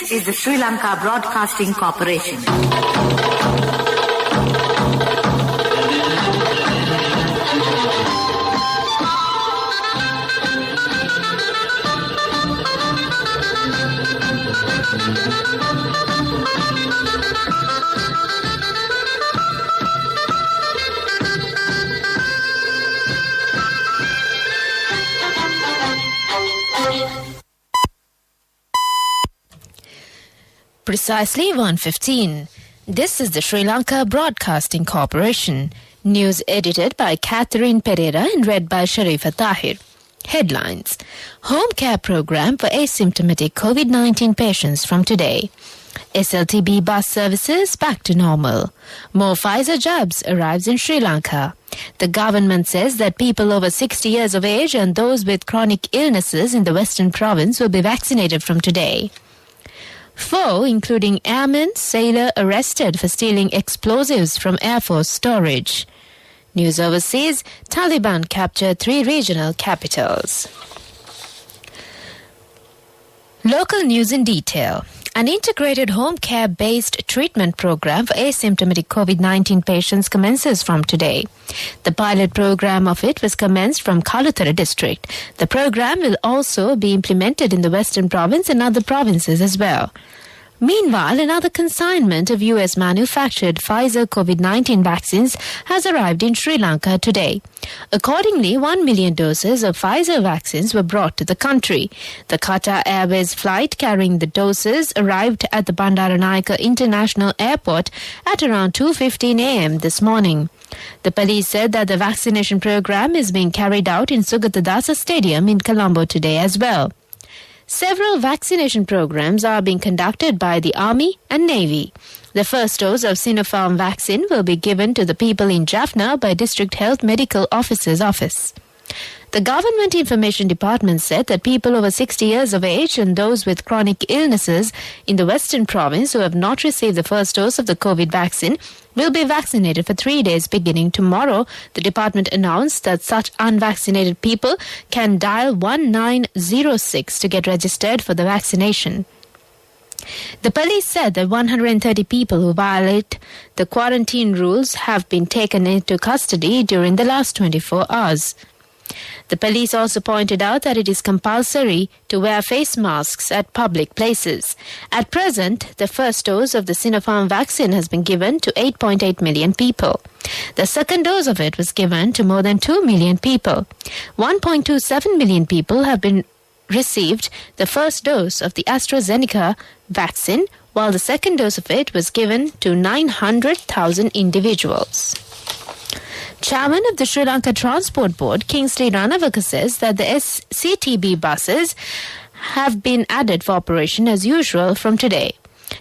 This is the Sri Lanka Broadcasting Corporation. Precisely 1:15. This is the Sri Lanka Broadcasting Corporation. News edited by Catherine Pereira and read by Sharifa Tahir. Headlines. Home care program for asymptomatic COVID-19 patients from today. SLTB bus services back to normal. More Pfizer jabs arrives in Sri Lanka. The government says that people over 60 years of age and those with chronic illnesses in the Western Province will be vaccinated from today. 4, including airmen, sailor arrested for stealing explosives from Air Force storage. News overseas, Taliban captured 3 regional capitals. Local news in detail. An integrated home care-based treatment program for asymptomatic COVID-19 patients commences from today. The pilot program of it was commenced from Kalutara district. The program will also be implemented in the Western Province and other provinces as well. Meanwhile, another consignment of US-manufactured Pfizer COVID-19 vaccines has arrived in Sri Lanka today. Accordingly, 1 million doses of Pfizer vaccines were brought to the country. The Qatar Airways flight carrying the doses arrived at the Bandaranaike International Airport at around 2:15 a.m. this morning. The police said that the vaccination program is being carried out in Sugatadasa Stadium in Colombo today as well. Several vaccination programs are being conducted by the Army and Navy. The first dose of Sinopharm vaccine will be given to the people in Jaffna by District Health Medical Officer's Office. The Government Information Department said that people over 60 years of age and those with chronic illnesses in the Western Province who have not received the first dose of the COVID vaccine will be vaccinated for 3 days beginning tomorrow. The department announced that such unvaccinated people can dial 1906 to get registered for the vaccination. The police said that 130 people who violate the quarantine rules have been taken into custody during the last 24 hours. The police also pointed out that it is compulsory to wear face masks at public places. At present, the first dose of the Sinopharm vaccine has been given to 8.8 million people. The second dose of it was given to more than 2 million people. 1.27 million people have been received the first dose of the AstraZeneca vaccine, while the second dose of it was given to 900,000 individuals. Chairman of the Sri Lanka Transport Board, Kingsley Ranawaka, says that the CTB buses have been added for operation as usual from today.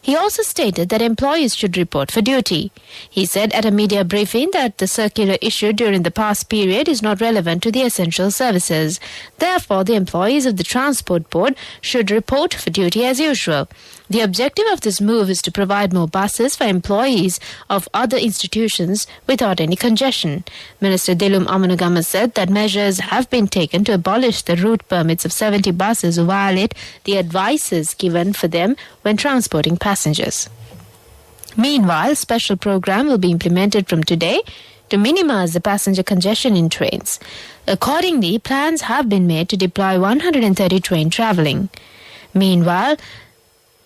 He also stated that employees should report for duty. He said at a media briefing that the circular issued during the past period is not relevant to the essential services. Therefore, the employees of the Transport Board should report for duty as usual. The objective of this move is to provide more buses for employees of other institutions without any congestion. Minister Dilum Amanugama said that measures have been taken to abolish the route permits of 70 buses who violate the advices given for them when transporting passengers. Meanwhile, a special program will be implemented from today to minimize the passenger congestion in trains. Accordingly, plans have been made to deploy 130 train travelling. Meanwhile,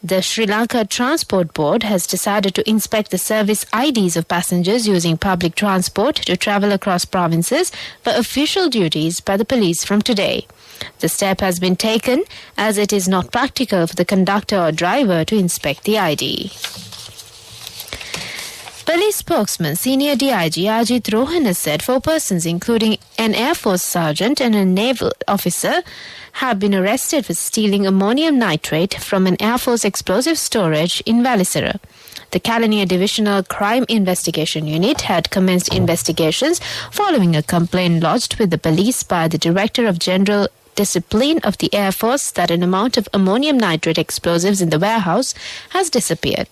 the Sri Lanka Transport Board has decided to inspect the service IDs of passengers using public transport to travel across provinces for official duties by the police from today. The step has been taken as it is not practical for the conductor or driver to inspect the ID. Police spokesman Senior DIG Ajit Rohan has said 4 persons, including an Air Force sergeant and a naval officer, have been arrested for stealing ammonium nitrate from an Air Force explosive storage in Valisara. The Kalaniya Divisional Crime Investigation Unit had commenced investigations following a complaint lodged with the police by the Director of General Discipline of the Air Force that an amount of ammonium nitrate explosives in the warehouse has disappeared.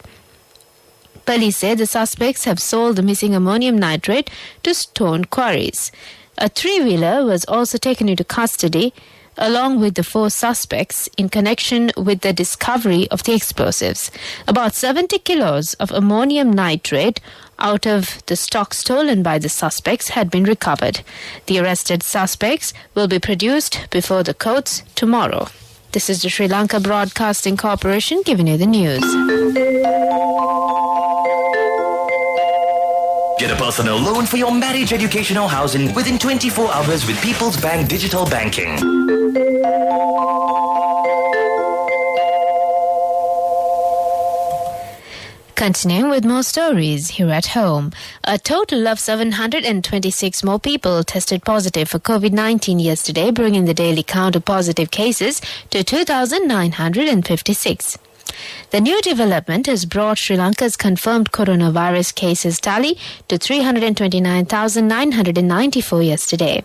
Police say the suspects have sold the missing ammonium nitrate to stone quarries. A 3-wheeler was also taken into custody along with the 4 suspects in connection with the discovery of the explosives. About 70 kilos of ammonium nitrate out of the stock stolen by the suspects had been recovered. The arrested suspects will be produced before the courts tomorrow. This is the Sri Lanka Broadcasting Corporation giving you the news. Get a personal loan for your marriage, education or housing within 24 hours with People's Bank Digital Banking. Continuing with more stories here at home. A total of 726 more people tested positive for COVID-19 yesterday, bringing the daily count of positive cases to 2,956. The new development has brought Sri Lanka's confirmed coronavirus cases tally to 329,994 yesterday.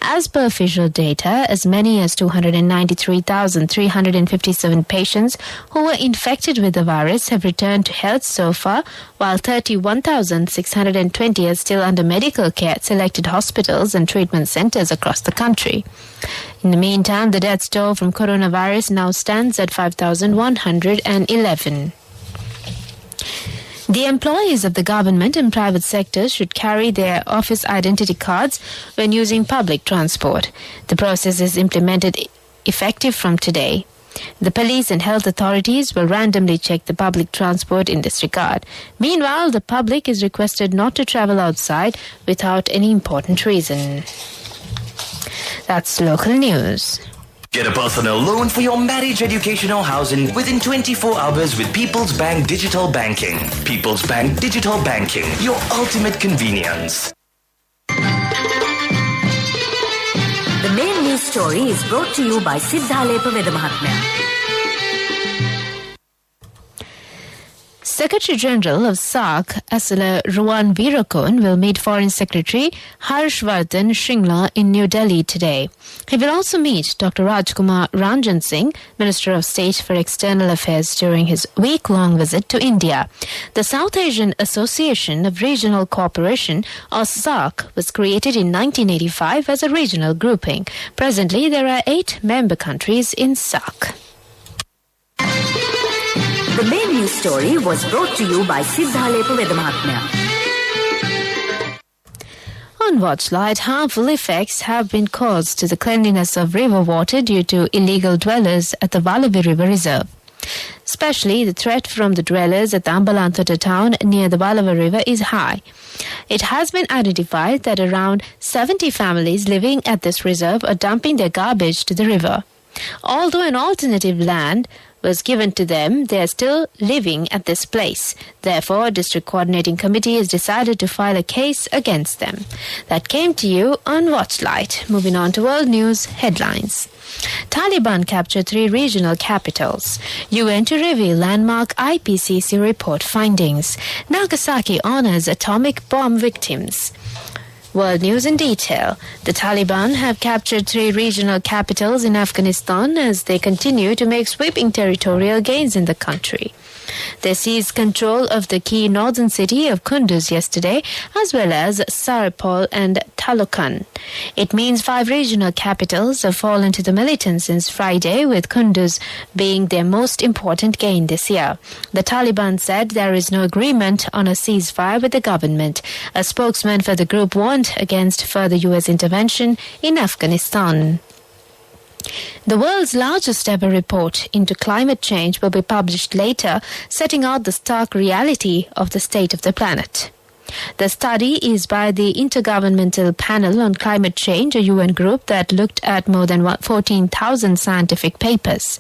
As per official data, as many as 293,357 patients who were infected with the virus have returned to health so far, while 31,620 are still under medical care at selected hospitals and treatment centers across the country. In the meantime, the death toll from coronavirus now stands at 5,111. The employees of the government and private sectors should carry their office identity cards when using public transport. The process is implemented effective from today. The police and health authorities will randomly check the public transport in this regard. Meanwhile, the public is requested not to travel outside without any important reason. That's local news. Get a personal loan for your marriage, education or housing within 24 hours with People's Bank Digital Banking. People's Bank Digital Banking, your ultimate convenience. The main news story is brought to you by Siddhalepa Vedamahatmya. Secretary General of SAARC, Asala Ruwan Veerakon, will meet Foreign Secretary Harshvardhan Shringla in New Delhi today. He will also meet Dr. Rajkumar Ranjan Singh, Minister of State for External Affairs, during his week-long visit to India. The South Asian Association of Regional Cooperation, or SAARC, was created in 1985 as a regional grouping. Presently, there are 8 member countries in SAARC. The main news story was brought to you by Siddhalepa Vedamahatmya. On Watchlight, harmful effects have been caused to the cleanliness of river water due to illegal dwellers at the Valavi River Reserve. Especially the threat from the dwellers at the Ambalantota town near the Valavi River is high. It has been identified that around 70 families living at this reserve are dumping their garbage to the river. Although an alternative land was given to them, they are still living at this place. Therefore, a district coordinating committee has decided to file a case against them. That came to you on Watchlight. Moving on to world news headlines. Taliban captured 3 regional capitals. UN to reveal landmark IPCC report findings. Nagasaki honors atomic bomb victims. World news in detail. The Taliban have captured 3 regional capitals in Afghanistan as they continue to make sweeping territorial gains in the country. They seized control of the key northern city of Kunduz yesterday, as well as Saripol and Talokan. It means 5 regional capitals have fallen to the militants since Friday, with Kunduz being their most important gain this year. The Taliban said there is no agreement on a ceasefire with the government. A spokesman for the group warned against further U.S. intervention in Afghanistan. The world's largest ever report into climate change will be published later, setting out the stark reality of the state of the planet. The study is by the Intergovernmental Panel on Climate Change, a UN group that looked at more than 14,000 scientific papers.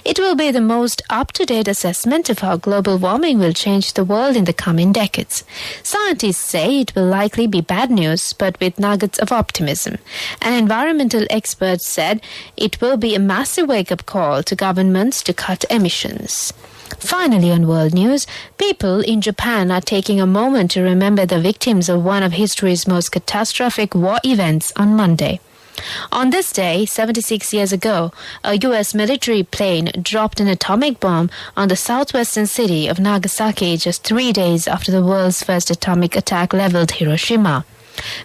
It will be the most up-to-date assessment of how global warming will change the world in the coming decades. Scientists say it will likely be bad news, but with nuggets of optimism. An environmental expert said it will be a massive wake-up call to governments to cut emissions. Finally, on world news, people in Japan are taking a moment to remember the victims of one of history's most catastrophic war events on Monday. On this day, 76 years ago, a U.S. military plane dropped an atomic bomb on the southwestern city of Nagasaki just 3 days after the world's first atomic attack leveled Hiroshima.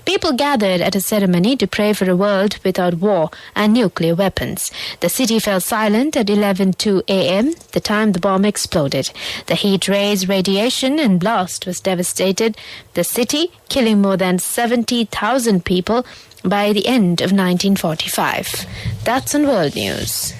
People gathered at a ceremony to pray for a world without war and nuclear weapons. The city fell silent at 11:02 a.m., the time the bomb exploded. The heat rays, radiation and blast was devastated the city, killing more than 70,000 people by the end of 1945. That's on World News.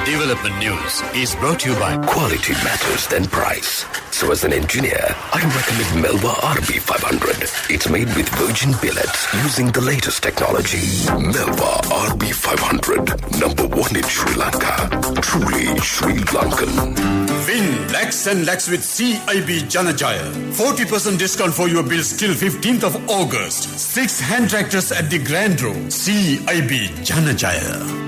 Development News is brought to you by Quality matters than price. So as an engineer, I recommend Melba RB500. It's made with virgin billets using the latest technology. Melba RB500, number one in Sri Lanka. Truly Sri Lankan. Win lakhs and lakhs with CIB Janajaya. 40% discount for your bills till 15th of August. 6 hand tractors at the Grand Row. CIB Janajaya.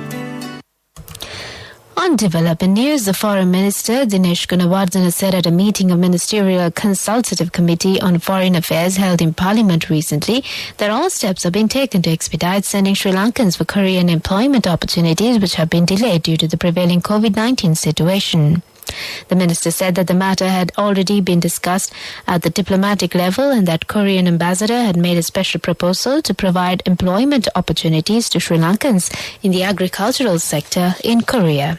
On development news, the Foreign Minister Dinesh Gunawardena said at a meeting of Ministerial Consultative Committee on Foreign Affairs held in Parliament recently that all steps have been taken to expedite sending Sri Lankans for Korean employment opportunities which have been delayed due to the prevailing COVID-19 situation. The minister said that the matter had already been discussed at the diplomatic level and that Korean ambassador had made a special proposal to provide employment opportunities to Sri Lankans in the agricultural sector in Korea.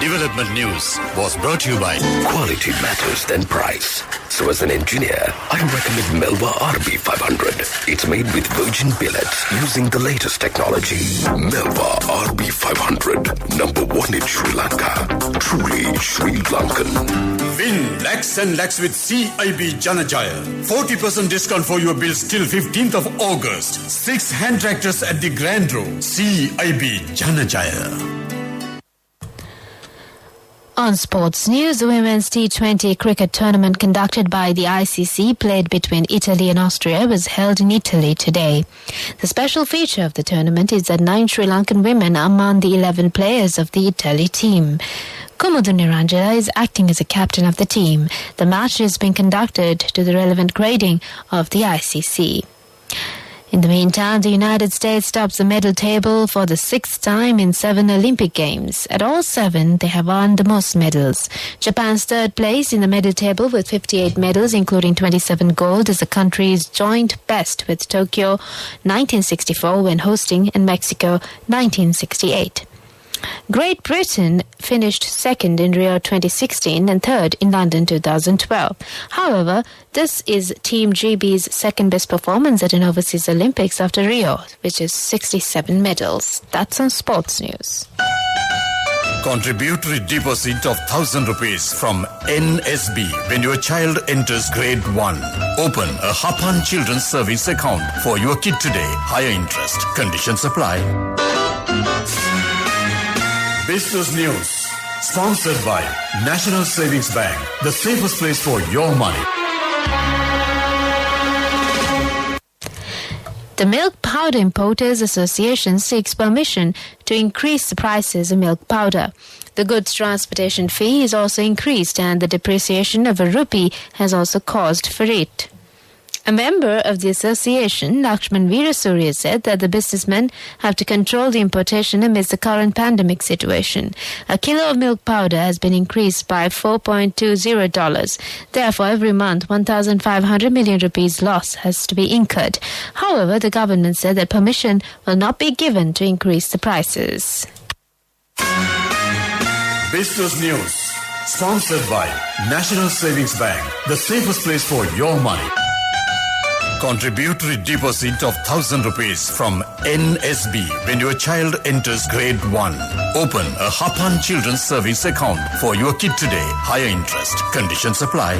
Development News was brought to you by Quality matters than price. So as an engineer, I recommend Melba RB500. It's made with virgin billets using the latest technology. Melba RB500, number one in Sri Lanka. Truly Sri Lankan. Win lakhs and lakhs with CIB Janajaya. 40% discount for your bills till 15th of August. 6 hand tractors at the Grand Row. CIB Janajaya. On sports news, the women's T20 cricket tournament conducted by the ICC played between Italy and Austria was held in Italy today. The special feature of the tournament is that 9 Sri Lankan women are among the 11 players of the Italy team. Kumudu Niranjana is acting as a captain of the team. The match has been conducted to the relevant grading of the ICC. In the meantime, the United States tops the medal table for the 6th time in 7 Olympic Games. At all 7, they have won the most medals. Japan's 3rd place in the medal table with 58 medals, including 27 gold, is the country's joint best with Tokyo 1964 when hosting and Mexico 1968. Great Britain finished 2nd in Rio 2016 and 3rd in London 2012. However, this is Team GB's 2nd best performance at an overseas Olympics after Rio, which is 67 medals. That's on sports news. Contributory deposit of 1,000 rupees from NSB when your child enters grade 1. Open a Hapan Children's Savings account for your kid today. Higher interest. Conditions apply. Business News, sponsored by National Savings Bank, the safest place for your money. The Milk Powder Importers Association seeks permission to increase the prices of milk powder. The goods transportation fee is also increased and the depreciation of a rupee has also caused for it. A member of the association, Lakshman Veerasurya, said that the businessmen have to control the importation amidst the current pandemic situation. A kilo of milk powder has been increased by $4.20. Therefore, every month, 1,500 million rupees loss has to be incurred. However, the government said that permission will not be given to increase the prices. Business News, sponsored by National Savings Bank, the safest place for your money. Contributory deposit of 1,000 rupees from NSB when your child enters grade 1. Open a Hapan Children's Savings account for your kid today. Higher interest. Conditions apply.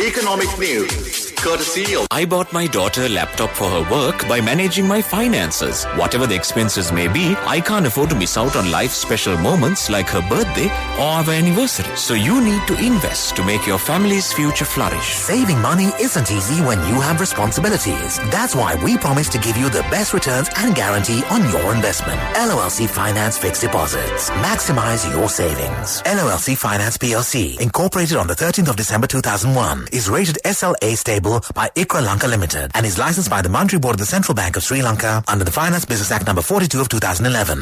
Economic news. Courtesy of I bought my daughter a laptop for her work by managing my finances. Whatever the expenses may be, I can't afford to miss out on life's special moments like her birthday or our anniversary. So you need to invest to make your family's future flourish. Saving money isn't easy when you have responsibilities. That's why we promise to give you the best returns and guarantee on your investment. LOLC Finance Fixed Deposits. Maximize your savings. LOLC Finance PLC, incorporated on the 13th of December 2001, is rated SLA stable by ICRA Lanka Limited and is licensed by the Monetary Board of the Central Bank of Sri Lanka under the Finance Business Act number 42 of 2011.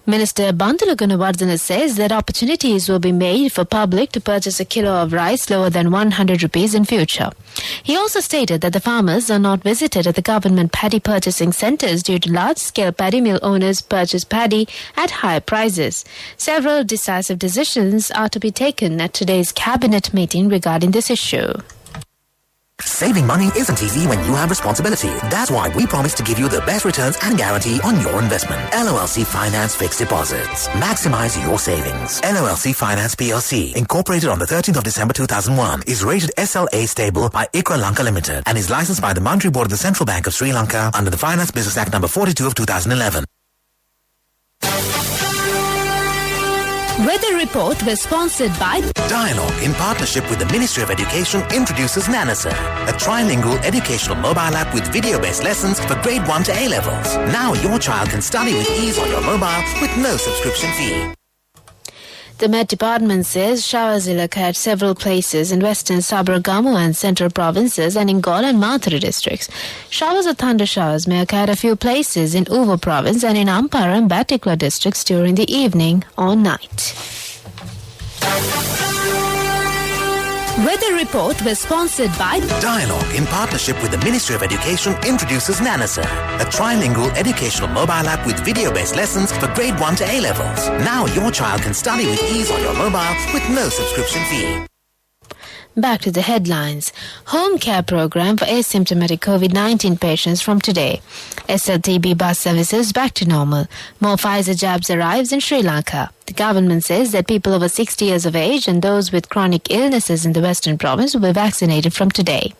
Minister Bandula Gunawardena says that opportunities will be made for public to purchase a kilo of rice lower than 100 rupees in future. He also stated that the farmers are not visited at the government paddy purchasing centres due to large-scale paddy mill owners purchase paddy at higher prices. Several decisive decisions are to be taken at today's cabinet meeting regarding this issue. Saving money isn't easy when you have responsibility. That's why we promise to give you the best returns and guarantee on your investment. LOLC Finance Fixed Deposits. Maximize your savings. LOLC Finance PLC, incorporated on the 13th of December 2001, is rated SLA stable by ICRA Lanka Limited and is licensed by the Monetary Board of the Central Bank of Sri Lanka under the Finance Business Act number 42 of 2011. Weather report was sponsored by Dialogue, in partnership with the Ministry of Education, introduces Nanasa, a trilingual educational mobile app with video-based lessons for grade 1 to A levels. Now your child can study with ease on your mobile with no subscription fee. The Met Department says showers will occur at several places in western Sabaragamu and central provinces and in Galle and Mathura districts. Showers or thunder showers may occur at a few places in Uva province and in Ampara and Batikla districts during the evening or night. Weather report was sponsored by Dialogue, in partnership with the Ministry of Education, introduces Nanasa, a trilingual educational mobile app with video-based lessons for grade 1 to A levels. Now your child can study with ease on your mobile with no subscription fee. Back to the headlines. Home care program for asymptomatic COVID-19 patients from today. SLTB bus services back to normal. More Pfizer jabs arrives in Sri Lanka. The government says that people over 60 years of age and those with chronic illnesses in the Western Province will be vaccinated from today.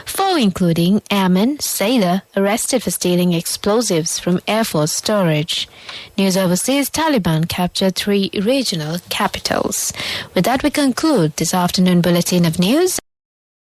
4, including airman, sailor, arrested for stealing explosives from Air Force storage. News overseas, Taliban captured 3 regional capitals. With that, we conclude this afternoon bulletin of news.